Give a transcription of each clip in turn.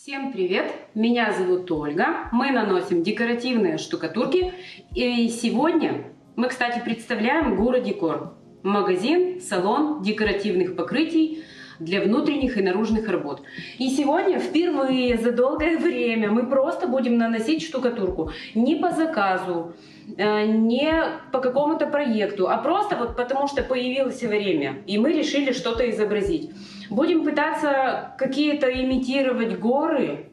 Всем привет! Меня зовут Ольга. Мы наносим декоративные штукатурки. И сегодня мы, кстати, представляем Gura Decor. Магазин, салон декоративных покрытий для внутренних и наружных работ. И сегодня впервые за долгое время мы просто будем наносить штукатурку. Не по заказу, не по какому-то проекту, а просто вот потому что появилось время. И мы решили что-то изобразить. Будем пытаться какие-то имитировать горы,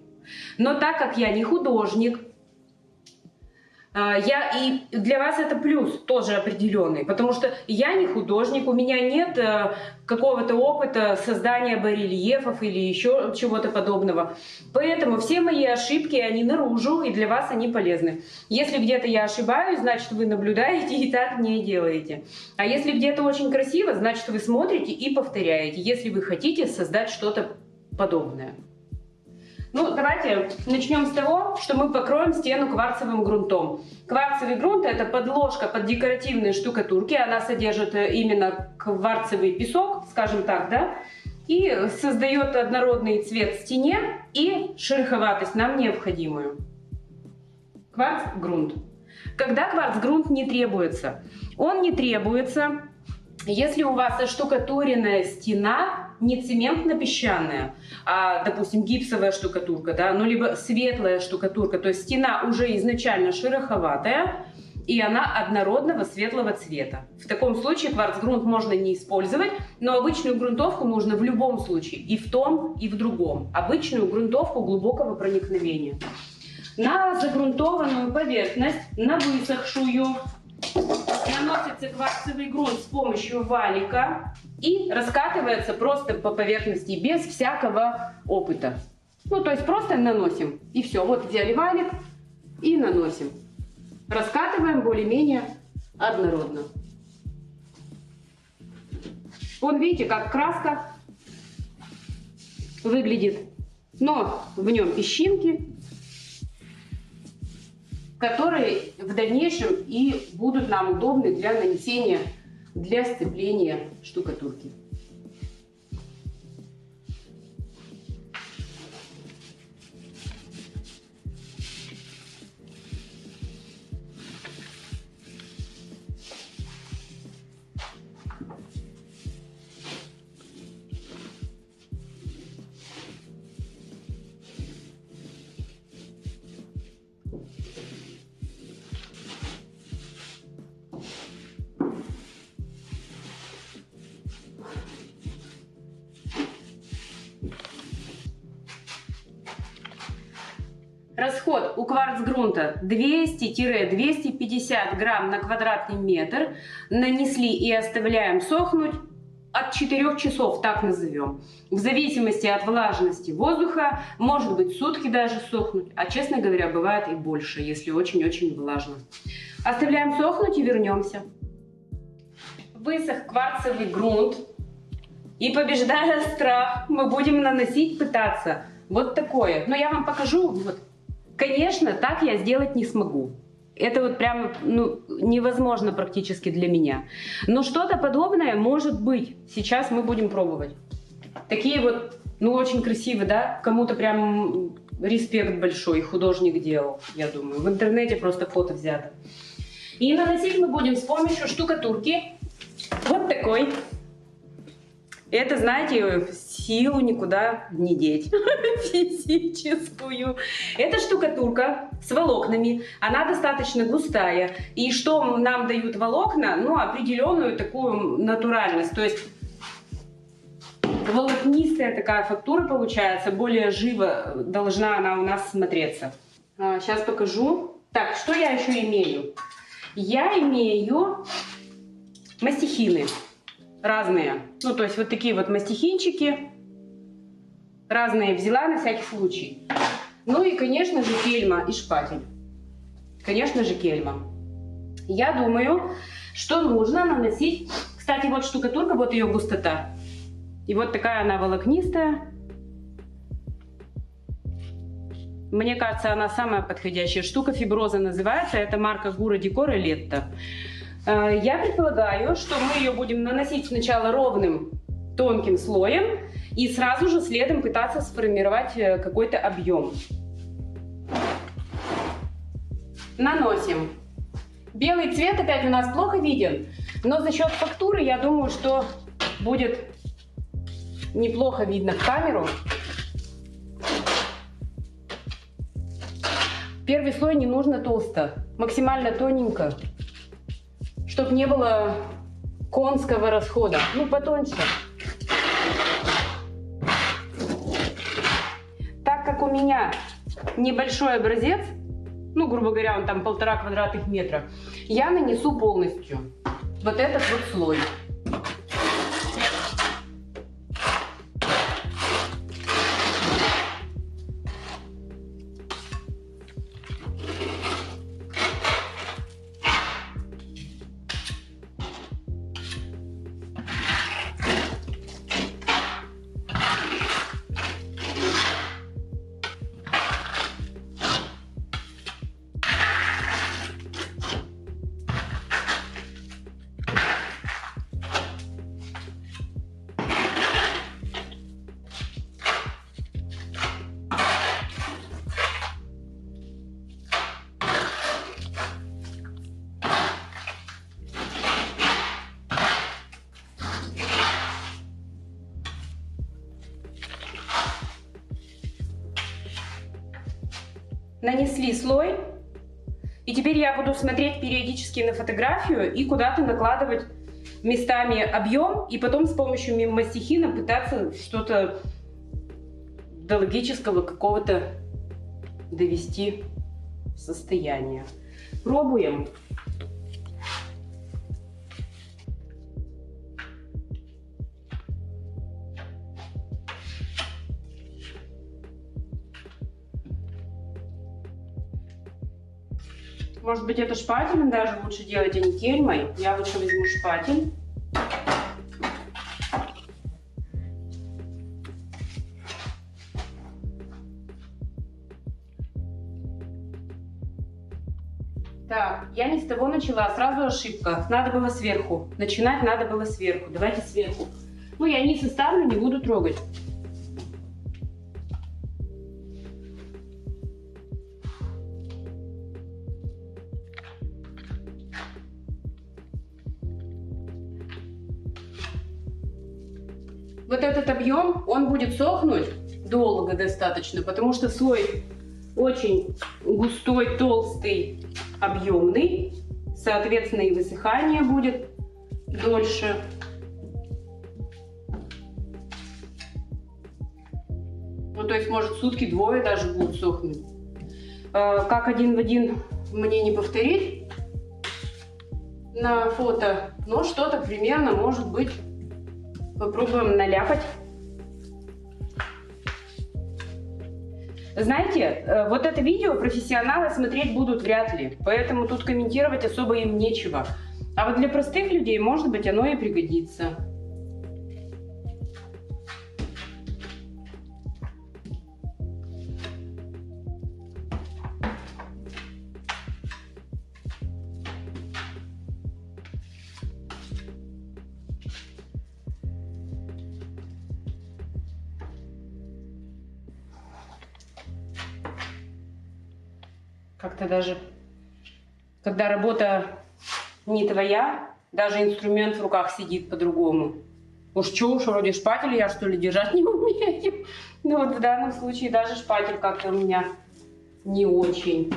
но так как я не художник, и для вас это плюс тоже определенный, потому что я не художник, у меня нет какого-то опыта создания барельефов или еще чего-то подобного. Поэтому все мои ошибки, они наружу, и для вас они полезны. Если где-то я ошибаюсь, значит вы наблюдаете и так не делаете. А если где-то очень красиво, значит вы смотрите и повторяете, если вы хотите создать что-то подобное. Ну, давайте начнем с того, что мы покроем стену кварцевым грунтом. Кварцевый грунт – это подложка под декоративные штукатурки. Она содержит именно кварцевый песок, скажем так, да, и создает однородный цвет в стене и шероховатость нам необходимую. Кварц-грунт. Когда кварц-грунт не требуется? Он не требуется, если у вас оштукатуренная стена не цементно-песчаная, а, допустим, гипсовая штукатурка, да, ну, либо светлая штукатурка, то есть стена уже изначально шероховатая, и она однородного светлого цвета. В таком случае кварц-грунт можно не использовать, но обычную грунтовку нужно в любом случае, и в том, и в другом. Обычную грунтовку глубокого проникновения. На загрунтованную поверхность, на высохшую, наносится кварцевый грунт с помощью валика и раскатывается просто по поверхности без всякого опыта. Ну, то есть просто наносим и все. Вот взяли валик и наносим. Раскатываем более-менее однородно. Вон видите, как краска выглядит, но в нем песчинки, которые в дальнейшем и будут нам удобны для нанесения, для сцепления штукатурки. Расход у кварцгрунта 200-250 грамм на квадратный метр. Нанесли и оставляем сохнуть от 4 часов, так назовем. В зависимости от влажности воздуха, может быть сутки даже сохнуть, а честно говоря, бывает и больше, если очень-очень влажно. Оставляем сохнуть и вернемся. Высох кварцевый грунт, и побеждая страх, мы будем наносить, пытаться вот такое. Но я вам покажу, вот. Конечно, так я сделать не смогу. Это вот прям невозможно практически для меня. Но что-то подобное может быть. Сейчас мы будем пробовать. Такие вот, очень красиво, да? Кому-то прям респект большой, художник делал, я думаю. В интернете просто фото взято. И наносить мы будем с помощью штукатурки вот такой. Это, знаете, силу никуда не деть, физическую. Это штукатурка с волокнами, она достаточно густая. И что нам дают волокна? Определенную такую натуральность. То есть волокнистая такая фактура получается, более живо должна она у нас смотреться. Сейчас покажу. Так, что я еще имею? Я имею мастихины. Разные. То есть вот такие вот мастихинчики. Разные взяла на всякий случай. Ну и, конечно же, кельма и шпатель. Конечно же, кельма. Я думаю, что нужно наносить... Кстати, вот штукатурка, вот ее густота. И вот такая она волокнистая. Мне кажется, она самая подходящая. Штука фиброза называется. Это марка Gura Decor и Letto. Я предполагаю, что мы ее будем наносить сначала ровным тонким слоем и сразу же следом пытаться сформировать какой-то объем. Наносим. Белый цвет опять у нас плохо виден, но за счет фактуры я думаю, что будет неплохо видно в камеру. Первый слой не нужно толсто, максимально тоненько, чтобы не было конского расхода. Ну, потоньше. Так как у меня небольшой образец, ну, грубо говоря, он там 1,5 квадратных метра, я нанесу полностью вот этот вот слой. Нанесли слой, и теперь я буду смотреть периодически на фотографию и куда-то накладывать местами объем, и потом с помощью мастихина пытаться что-то до логического какого-то довести состояние. Пробуем. Может быть, это шпателем даже лучше делать, а не кельмой. Я лучше возьму шпатель. Так, я не с того начала, сразу ошибка. Надо было сверху. Начинать надо было сверху. Давайте сверху. Ну, я низ оставлю, не буду трогать. Вот этот объем, он будет сохнуть долго достаточно, потому что слой очень густой, толстый, объемный. Соответственно, и высыхание будет дольше. Ну, то есть, может, сутки-двое даже будут сохнуть. Как один в один мне не повторить на фото, но что-то примерно, может быть, попробуем наляпать. Знаете, вот это видео профессионалы смотреть будут вряд ли, поэтому тут комментировать особо им нечего. А вот для простых людей, может быть, оно и пригодится. Как-то даже, когда работа не твоя, даже инструмент в руках сидит по-другому. Уж вроде шпатель я, что ли, держать не умею. Но вот в данном случае даже шпатель как-то у меня не очень.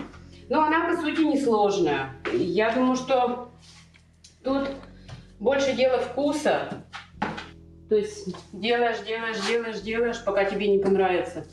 Но она, по сути, несложная. Я думаю, что тут больше дело вкуса. То есть делаешь, пока тебе не понравится.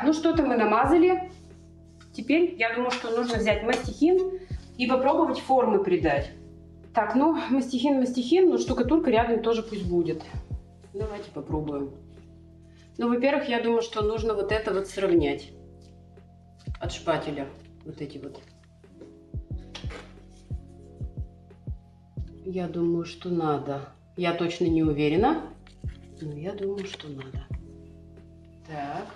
ну что-то мы намазали. Теперь я думаю, что нужно взять мастихин и попробовать формы придать. Так, ну мастихин, но штукатурка рядом тоже пусть будет. Давайте попробуем. Ну, во-первых, я думаю, что нужно вот это вот сравнять от шпателя. Вот эти вот. Я думаю, что надо. Я точно не уверена, но я думаю, что надо. Так.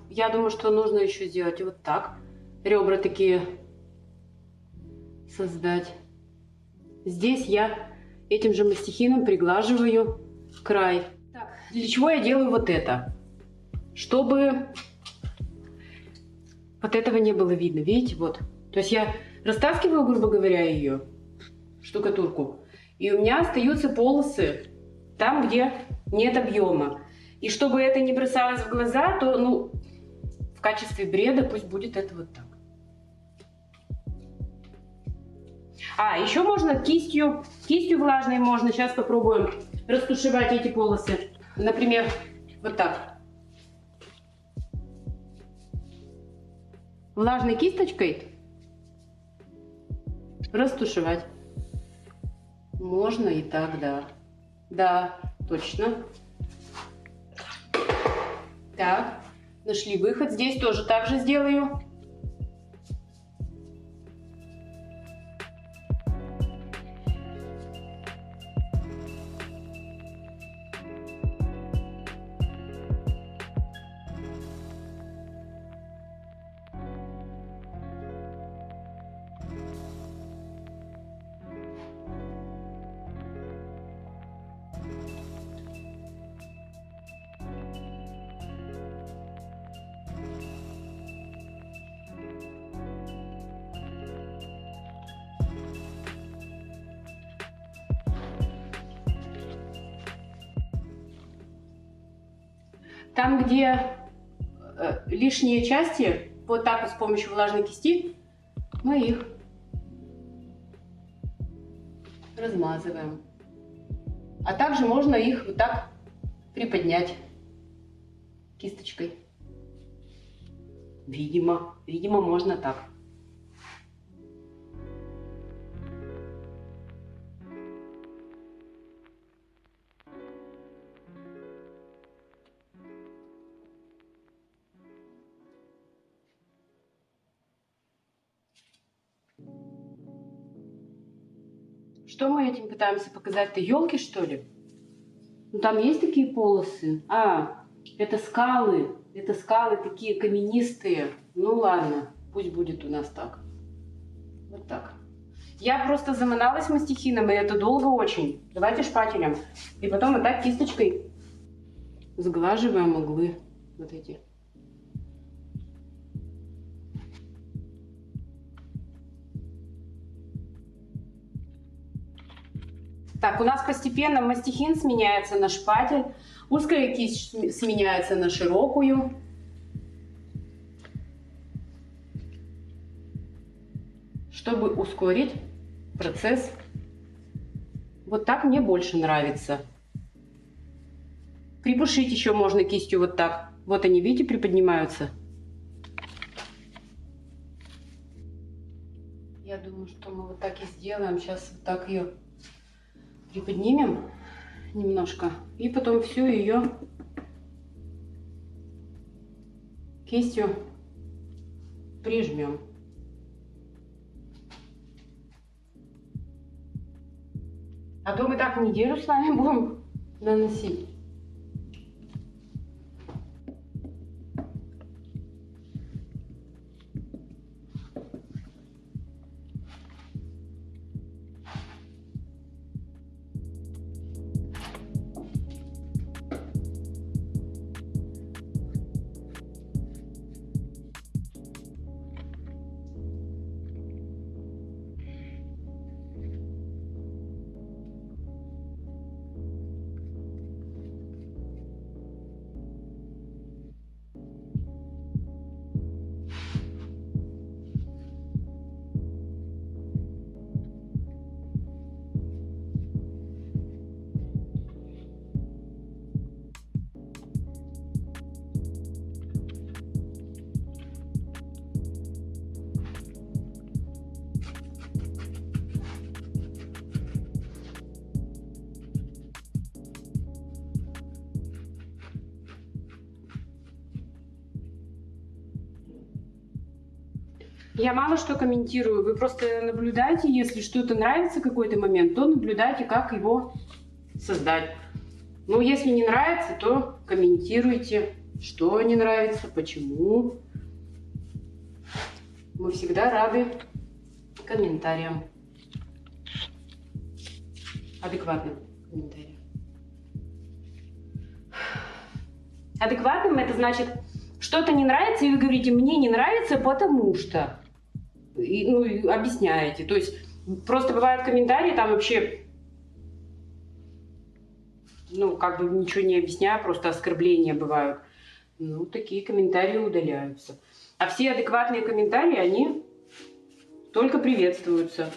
Я думаю, что нужно еще сделать вот так. Ребра такие создать. Здесь я этим же мастихином приглаживаю край. Так, для чего я делаю вот это? Чтобы вот этого не было видно. Видите, вот. То есть я растаскиваю, грубо говоря, ее, штукатурку. И у меня остаются полосы там, где нет объема. И чтобы это не бросалось в глаза, то, ну, в качестве бреда пусть будет это вот так. Еще можно кистью влажной можно. Сейчас попробуем растушевать эти полосы. Например, вот так. Влажной кисточкой растушевать. Можно и так, да. Да, точно. Так, нашли выход. Здесь тоже так же сделаю. Там, где лишние части, вот так вот с помощью влажной кисти, мы их размазываем. А также можно их вот так приподнять кисточкой. Видимо, можно так. Что мы этим пытаемся показать-то? Елки, что ли? Ну, там есть такие полосы. Это скалы. Это скалы такие каменистые. Ну ладно, пусть будет у нас так. Вот так. Я просто заманалась мастихином, и это долго очень. Давайте шпателем. И потом вот так кисточкой сглаживаем углы. Вот эти. Так, у нас постепенно мастихин сменяется на шпатель, узкая кисть сменяется на широкую. Чтобы ускорить процесс. Вот так мне больше нравится. Припушить еще можно кистью вот так. Вот они, видите, приподнимаются. Я думаю, что мы вот так и сделаем. Сейчас вот так ее приподнимем немножко и потом всю ее кистью прижмем. А то мы так неделю с вами будем наносить. Я мало что комментирую, вы просто наблюдайте, если что-то нравится какой-то момент, то наблюдайте, как его создать. Ну, если не нравится, то комментируйте, что не нравится, почему. Мы всегда рады комментариям. Адекватным комментариям. Адекватным — это значит, что-то не нравится, и вы говорите, мне не нравится, потому что. И объясняете. То есть просто бывают комментарии, там вообще, как бы ничего не объясняю, просто оскорбления бывают. Такие комментарии удаляются. А все адекватные комментарии, они только приветствуются.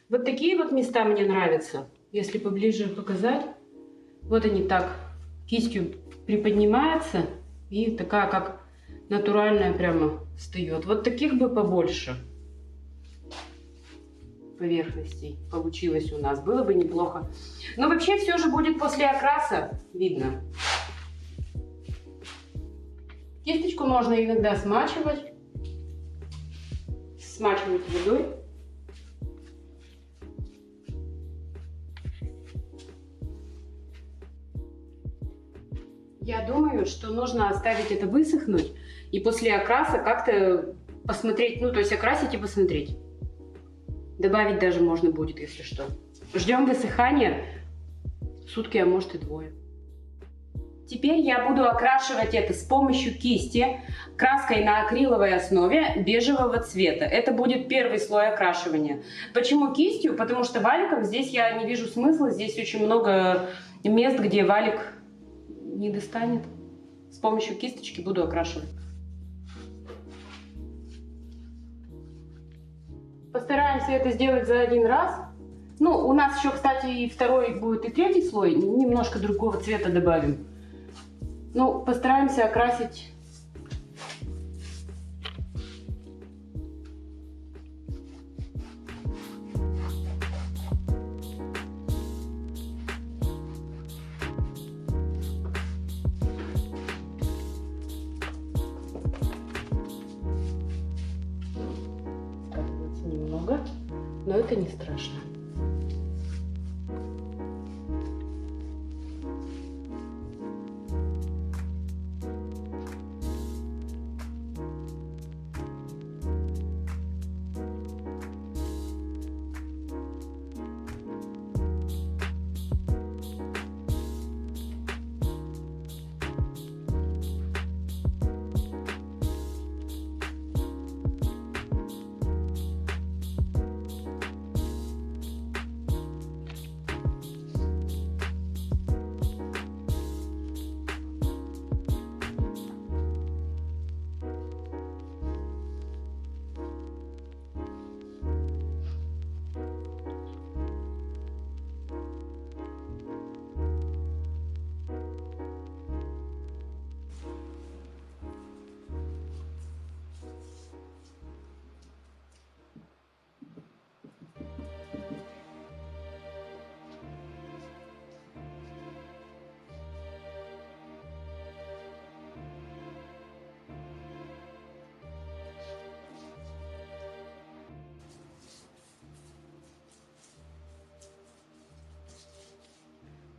Вот такие вот места мне нравятся. Если поближе показать. Вот они так кистью приподнимаются и такая как натуральная прямо встает. Вот таких бы побольше поверхностей получилось у нас. Было бы неплохо. Но вообще все же будет после окраса видно. Кисточку можно иногда смачивать. Смачивать водой. Я думаю, что нужно оставить это высохнуть и после окраса как-то посмотреть, то есть окрасить и посмотреть. Добавить даже можно будет, если что. Ждем высыхания сутки, а может и двое. Теперь я буду окрашивать это с помощью кисти краской на акриловой основе бежевого цвета. Это будет первый слой окрашивания. Почему кистью? Потому что валиком здесь я не вижу смысла. Здесь очень много мест, где валик не достанет. С помощью кисточки буду окрашивать. Постараемся это сделать за один раз. У нас еще, кстати, и второй будет, и третий слой. Немножко другого цвета добавим. Постараемся окрасить. Немного, но это не страшно.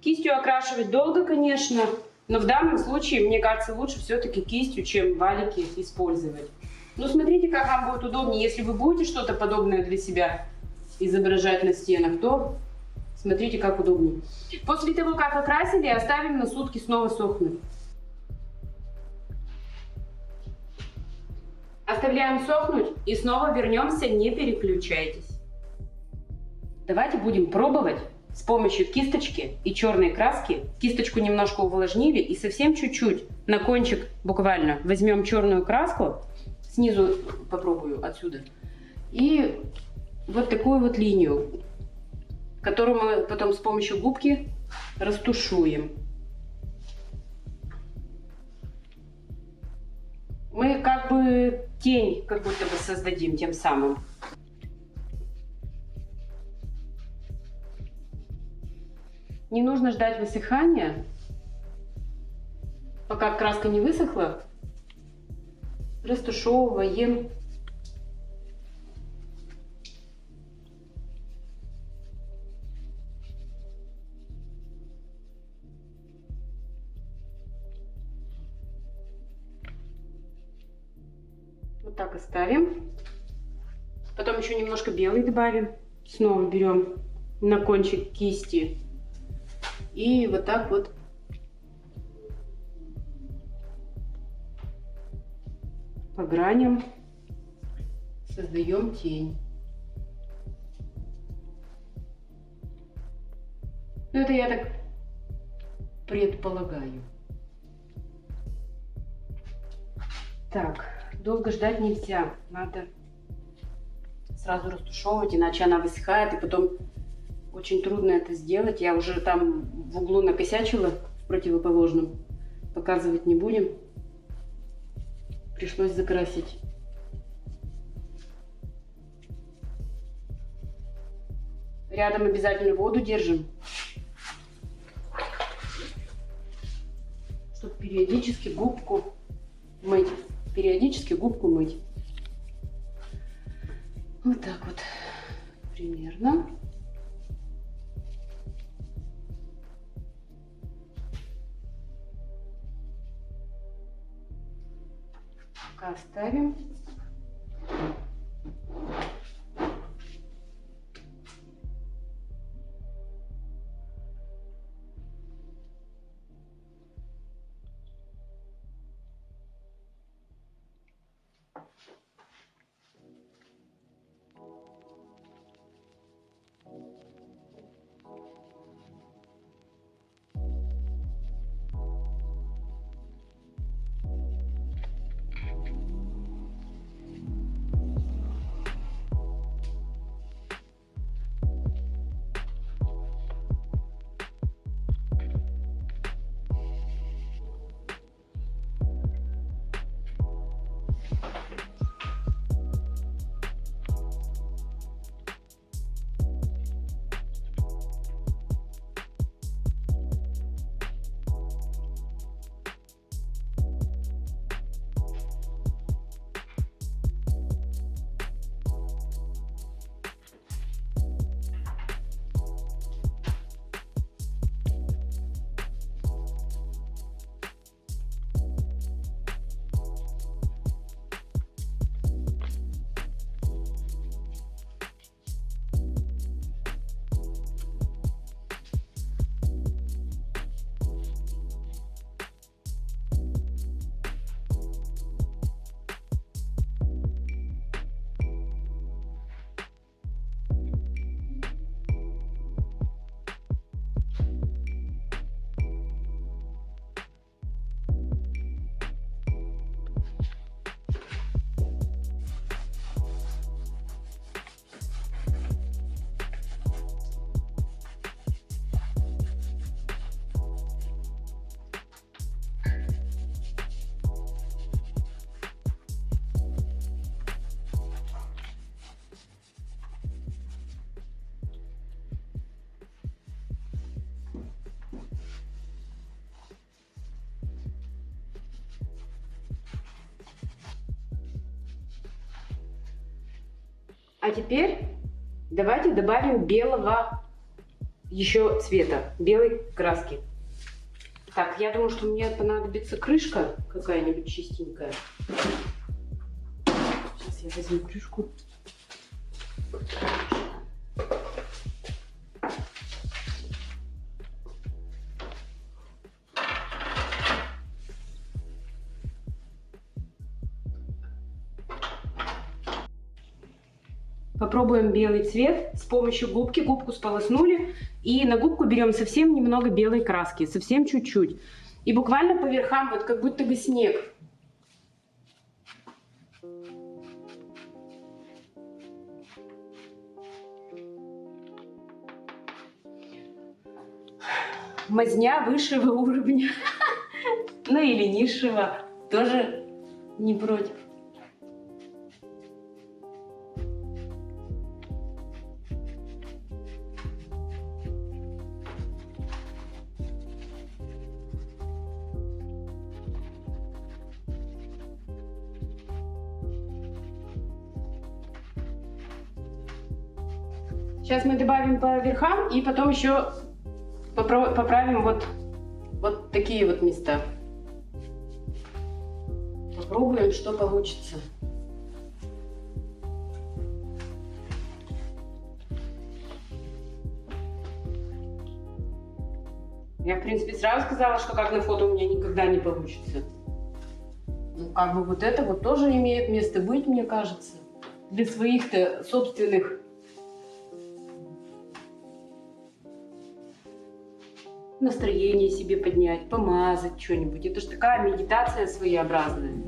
Кистью окрашивать долго, конечно, но в данном случае, мне кажется, лучше все-таки кистью, чем валики использовать. Смотрите, как вам будет удобнее. Если вы будете что-то подобное для себя изображать на стенах, то смотрите, как удобнее. После того, как окрасили, оставим на сутки снова сохнуть. Оставляем сохнуть и снова вернемся, не переключайтесь. Давайте будем пробовать с помощью кисточки и черной краски. Кисточку немножко увлажнили и совсем чуть-чуть на кончик буквально возьмем черную краску. Снизу попробую отсюда. И вот такую вот линию, которую мы потом с помощью губки растушуем. Мы как бы тень как будто бы создадим тем самым. Не нужно ждать высыхания, пока краска не высохла. растушевываем. Вот так оставим. Потом еще немножко белый добавим. Снова берем на кончик кисти. И вот так вот по граням создаем тень. Ну, это я так предполагаю. Так, долго ждать нельзя. Надо сразу растушевывать, иначе она высыхает, и потом очень трудно это сделать. Я уже там в углу накосячила, в противоположном. Показывать не будем. Пришлось закрасить. Рядом обязательно воду держим, чтобы периодически губку мыть. Периодически губку мыть. Вот так вот примерно. Пока оставим. А теперь давайте добавим белого еще цвета, белой краски. Так, я думаю, что мне понадобится крышка какая-нибудь чистенькая. Сейчас я возьму крышку. Попробуем белый цвет с помощью губки. Губку сполоснули. И на губку берем совсем немного белой краски. Совсем чуть-чуть. И буквально по верхам, вот как будто бы снег. Мазня высшего уровня. Ну или низшего. Тоже не против. Сейчас мы добавим по верхам и потом еще поправим вот такие вот места. Попробуем, что получится. Я, в принципе, сразу сказала, что как на фото у меня никогда не получится. Ну, как бы вот это вот тоже имеет место быть, мне кажется. Для своих-то собственных настроение себе поднять, помазать что-нибудь. Это же такая медитация своеобразная.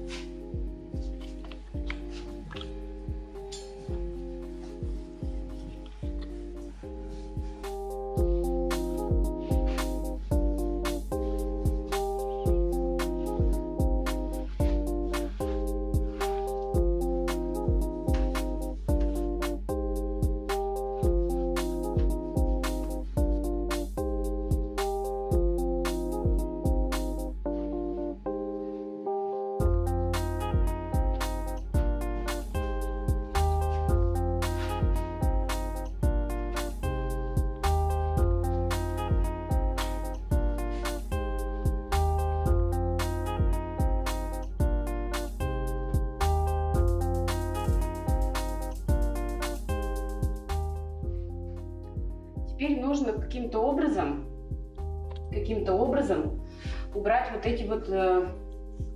Теперь нужно каким-то образом убрать вот эти вот,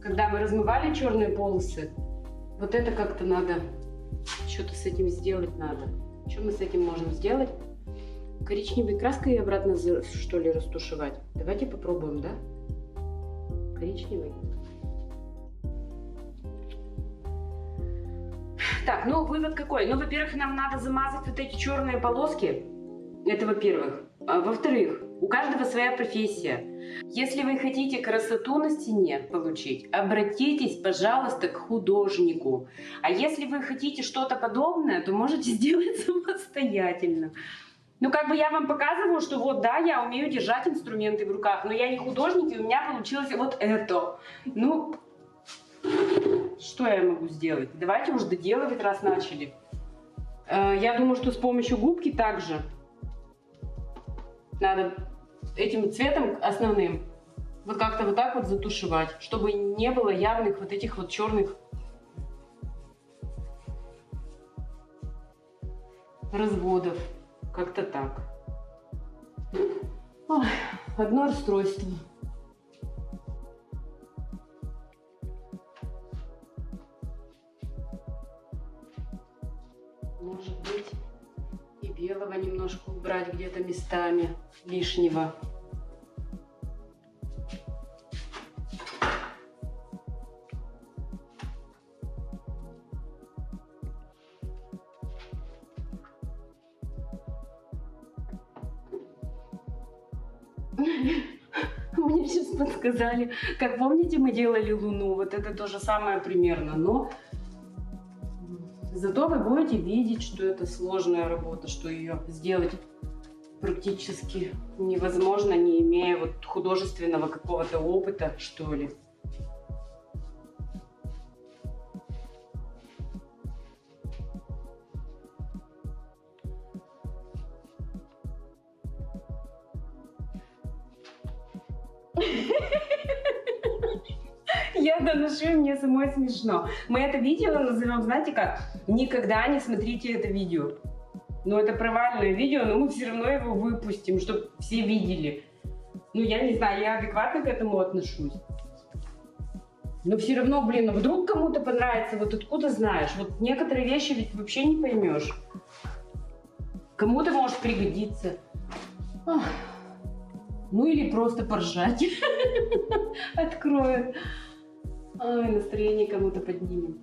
когда мы размывали черные полосы, вот это как-то надо, что-то с этим сделать надо. Что мы с этим можем сделать? Коричневой краской обратно, что ли, растушевать? Давайте попробуем, да? Коричневый. Так, ну вывод какой? Ну, во-первых, нам надо замазать вот эти черные полоски. Это во-первых. Во-вторых, у каждого своя профессия. Если вы хотите красоту на стене получить, обратитесь, пожалуйста, к художнику. А если вы хотите что-то подобное, то можете сделать самостоятельно. Ну, как бы я вам показываю, что вот, да, я умею держать инструменты в руках, но я не художник, и у меня получилось вот это. Ну, что я могу сделать? Давайте уж доделывать, раз начали. Я думаю, что с помощью губки также надо этим цветом основным вот как-то вот так вот затушевать, чтобы не было явных вот этих вот черных разводов. Как-то так. Ой, одно расстройство. Может быть, и белого немножко убрать где-то местами лишнего. Мне сейчас подсказали, как помните, мы делали Луну, вот это то же самое примерно, но зато вы будете видеть, что это сложная работа, что ее сделать практически невозможно, не имея вот художественного какого-то опыта, что ли. Я доношу, мне самой смешно. Мы это видео назовем, знаете как? Никогда не смотрите это видео. Ну, это провальное видео, но мы все равно его выпустим, чтобы все видели. Ну, я не знаю, я адекватно к этому отношусь. Но все равно, блин, ну вдруг кому-то понравится, вот откуда знаешь? Вот некоторые вещи ведь вообще не поймешь. Кому-то может пригодиться. Ну, или просто поржать. Откроют. Ой, настроение кому-то поднимем.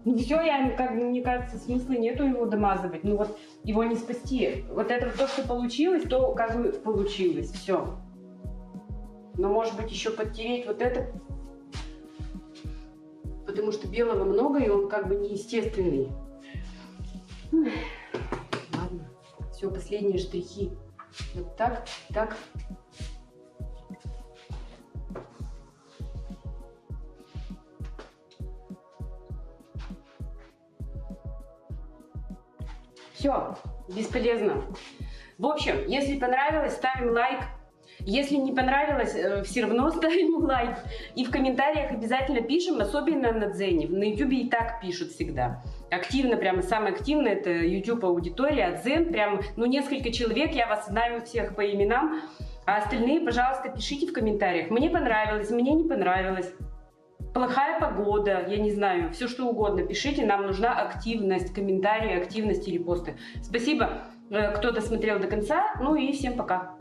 Ну все, мне кажется, смысла нету его домазывать. Ну вот его не спасти. Вот это вот то, что получилось, то как бы получилось. Все. Но может быть еще подтереть вот это. Потому что белого много, и он как бы неестественный. Ладно. Все, последние штрихи. Вот так, так. Все, бесполезно. В общем, если понравилось, ставим лайк. Если не понравилось, все равно ставим лайк. И в комментариях обязательно пишем, особенно на Дзене. На Ютубе и так пишут всегда. Активно, прямо самое активное, это YouTube аудитория, а Дзен прям, несколько человек, я вас знаю всех по именам. А остальные, пожалуйста, пишите в комментариях. Мне понравилось, мне не понравилось. Плохая погода, я не знаю, все что угодно. Пишите, нам нужна активность, комментарии, активность или посты. Спасибо, кто досмотрел до конца. И всем пока.